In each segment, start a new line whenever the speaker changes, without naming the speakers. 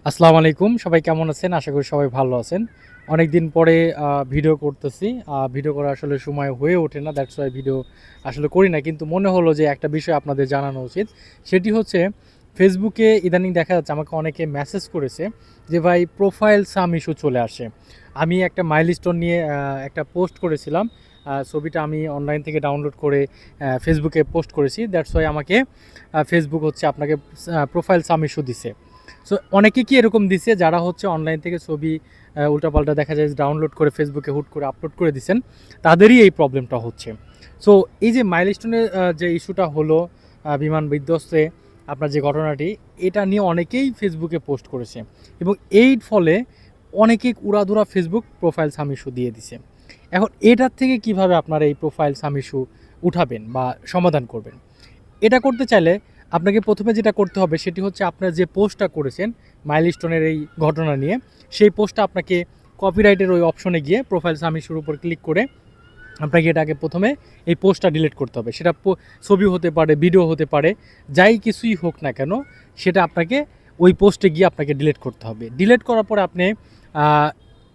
আসসালামু আলাইকুম। সবাই কেমন আছেন? আশা করি সবাই ভালো আছেন। অনেকদিন পরে ভিডিও করতেছি। ভিডিও করার আসলে সময় হয়ে ওঠে না। দ্যাটস ওয়াই ভিডিও আসলে করি না। কিন্তু মনে হলো যে একটা বিষয় আপনাদের জানানো উচিত। সেটি হচ্ছে ফেসবুকে ইদানিং দেখা যাচ্ছে আমাকে অনেকে মেসেজ করেছে যে ভাই প্রোফাইল সাম ইস্যু চলে আসে। আমি একটা মাইলস্টোন নিয়ে একটা পোস্ট করেছিলাম। ছবিটা আমি অনলাইন থেকে ডাউনলোড করে ফেসবুকে পোস্ট করেছি। দ্যাটস ওয়াই আমাকে ফেসবুক হচ্ছে আপনাকে প্রোফাইল সাম ইস্যু দিছে। সো অনেকে কি এরকম দিছে যারা হচ্ছে অনলাইন থেকে ছবি উল্টাপাল্টা দেখা যায় ডাউনলোড করে ফেসবুকে হুট করে আপলোড করে দিছেন, তাদেরই এই প্রবলেমটা হচ্ছে। সো এই যে মাইলস্টোনের যে ইস্যুটা হলো বিমান বিধ্বস্তে আপনার যে ঘটনাটি, এটা নিয়ে অনেকেই ফেসবুকে পোস্ট করেছে এবং এর ফলে অনেকেই উড়াধুরা ফেসবুক প্রোফাইল সাম ইস্যু দিয়ে দিছে। এখন এটার থেকে কিভাবে আপনারা এই প্রোফাইল সাম ইস্যু উঠাবেন বা সমাধান করবেন? এটা করতে চাইলে আপনাকে প্রথমে যেটা করতে হবে সেটি হচ্ছে আপনার যে পোস্টটা করেছেন মাইলস্টোনের এই ঘটনা নিয়ে, সেই পোস্টটা আপনাকে কপিরাইটের ওই অপশনে গিয়ে প্রোফাইল সাবমিশনের উপর ক্লিক করে আপনাকে এটাকে প্রথমে এই পোস্টটা ডিলিট করতে হবে। সেটা ছবি হতে পারে, ভিডিও হতে পারে, যাই কিছুই হোক না কেন সেটা আপনাকে ওই পোস্টে গিয়ে আপনাকে ডিলিট করতে হবে। ডিলিট করার পরে আপনি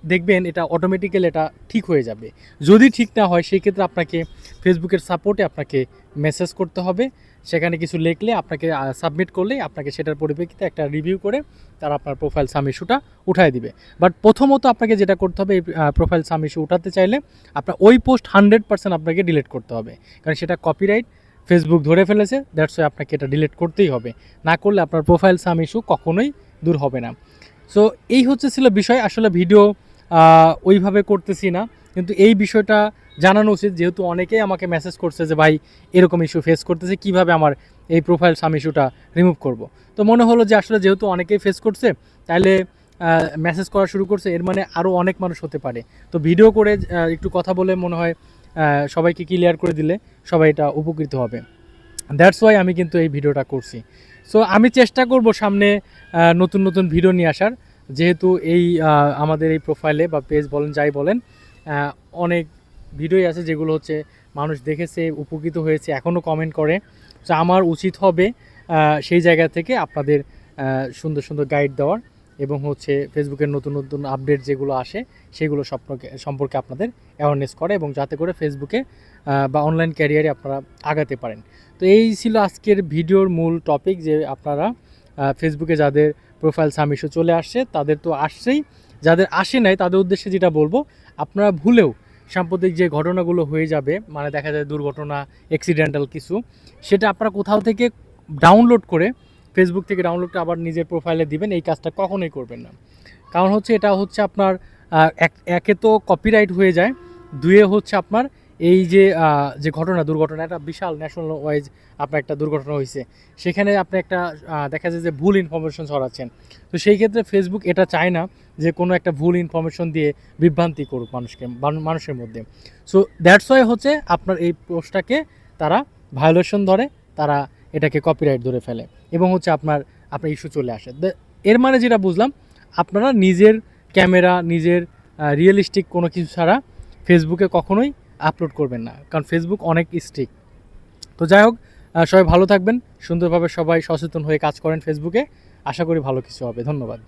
দেখবেন এটা অটোমেটিক্যালি এটা ঠিক হয়ে যাবে। যদি ঠিক না হয় সেই ক্ষেত্রে আপনাকে ফেসবুকের সাপোর্টে আপনাকে মেসেজ করতে হবে। সেখানে কিছু লিখলে আপনাকে সাবমিট করলেই আপনাকে সেটার পরিপ্রেক্ষিতে একটা রিভিউ করে তারা আপনার প্রোফাইল সাম ইস্যুটা উঠায় দিবে। বাট প্রথমত আপনাকে যেটা করতে হবে, এই প্রোফাইল সাম ইস্যু উঠাতে চাইলে আপনার ওই পোস্ট 100% আপনাকে ডিলিট করতে হবে। কারণ সেটা কপিরাইট ফেসবুক ধরে ফেলেছে, দ্যাটস ওয়াই আপনাকে এটা ডিলিট করতেই হবে। না করলে আপনার প্রোফাইল সাম ইস্যু কখনোই দূর হবে না। সো এই ছিল বিষয়। আসলে ভিডিও ওইভাবে করতেছি না, কিন্তু এই বিষয়টা জানানো উচিত, যেহেতু অনেকেই আমাকে মেসেজ করছে যে ভাই এরকম ইস্যু ফেস করতেছে, কিভাবে আমার এই প্রোফাইল সাম ইস্যুটা রিমুভ করব। তো মনে হলো যে আসলে যেহেতু অনেকেই ফেস করছে, তাহলে মেসেজ করা শুরু করছে, এর মানে আরও অনেক মানুষ হতে পারে। তো ভিডিও করে একটু কথা বলে মনে হয় সবাইকে ক্লিয়ার করে দিলে সবাই এটা উপকৃত হবে। দ্যাটস ওয়াই আমি কিন্তু এই ভিডিওটা করছি। সো আমি চেষ্টা করব সামনে নতুন নতুন ভিডিও নিয়ে আসার। যেহেতু এই আমাদের এই প্রোফাইলে বা পেজ বলেন যাই বলেন, আহ, অনেক ভিডিওই আছে যেগুলো হচ্ছে মানুষ দেখেছে, উপকৃত হয়েছে, এখনও কমেন্ট করে। সো আমার উচিত হবে সেই জায়গা থেকে আপনাদের সুন্দর সুন্দর গাইড দেওয়ার এবং হচ্ছে ফেসবুকের নতুন নতুন আপডেট যেগুলো আসে সেগুলো সম্পর্কে আপনাদের অ্যাওয়ারনেস করে, এবং যাতে করে ফেসবুকে বা অনলাইন ক্যারিয়ারে আপনারা আগাতে পারেন। তো এই ছিল আজকের ভিডিওর মূল টপিক, যে আপনারা ফেসবুকে যাদের প্রোফাইল সাম ইস্যু চলে আসছে তাদের তো আসছেই, যাদের আসে নাই তাদের উদ্দেশ্যে যেটা বলবো, আপনারা ভুলেও সাম্প্রতিক যে ঘটনাগুলো হয়ে যাবে, মানে দেখা যায় দুর্ঘটনা, অ্যাক্সিডেন্টাল কিছু, সেটা আপনারা কোথাও থেকে ডাউনলোড করে ফেসবুক থেকে ডাউনলোড করে আবার নিজের প্রোফাইলে দিবেন, এই কাজটা কখনোই করবেন না। কারণ হচ্ছে এটা হচ্ছে আপনার একে তো কপিরাইট হয়ে যায়, দুয়ে হচ্ছে আপনার এই যে যে দুর্ঘটনা, একটা বিশাল ন্যাশনাল ওয়াইজ আপনার একটা দুর্ঘটনা হয়েছে, সেখানে আপনি একটা দেখা যায় যে ভুল ইনফরমেশন ছড়াচ্ছেন। তো সেই ক্ষেত্রে ফেসবুক এটা চায় না যে কোনো একটা ভুল ইনফরমেশন দিয়ে বিভ্রান্তি করুক মানুষের মধ্যে। সো দ্যাটস ওয়াই হচ্ছে আপনার এই পোস্টটাকে তারা ভায়োলেশন ধরে, তারা এটাকে কপিরাইট ধরে ফেলে এবং হচ্ছে আপনার ইস্যু চলে আসে। এর মানে যেটা বুঝলাম, আপনারা নিজের ক্যামেরা, নিজের রিয়েলিস্টিক কোনো কিছু ছাড়া ফেসবুকে কখনোই আপলোড করবেন না, কারণ ফেসবুক অনেক স্ট্রিক্ট। তো যাই হোক, সবাই ভালো থাকবেন, সুন্দরভাবে সবাই সচেতন হয়ে কাজ করেন ফেসবুকে। আশা করি ভালো কিছু হবে। ধন্যবাদ।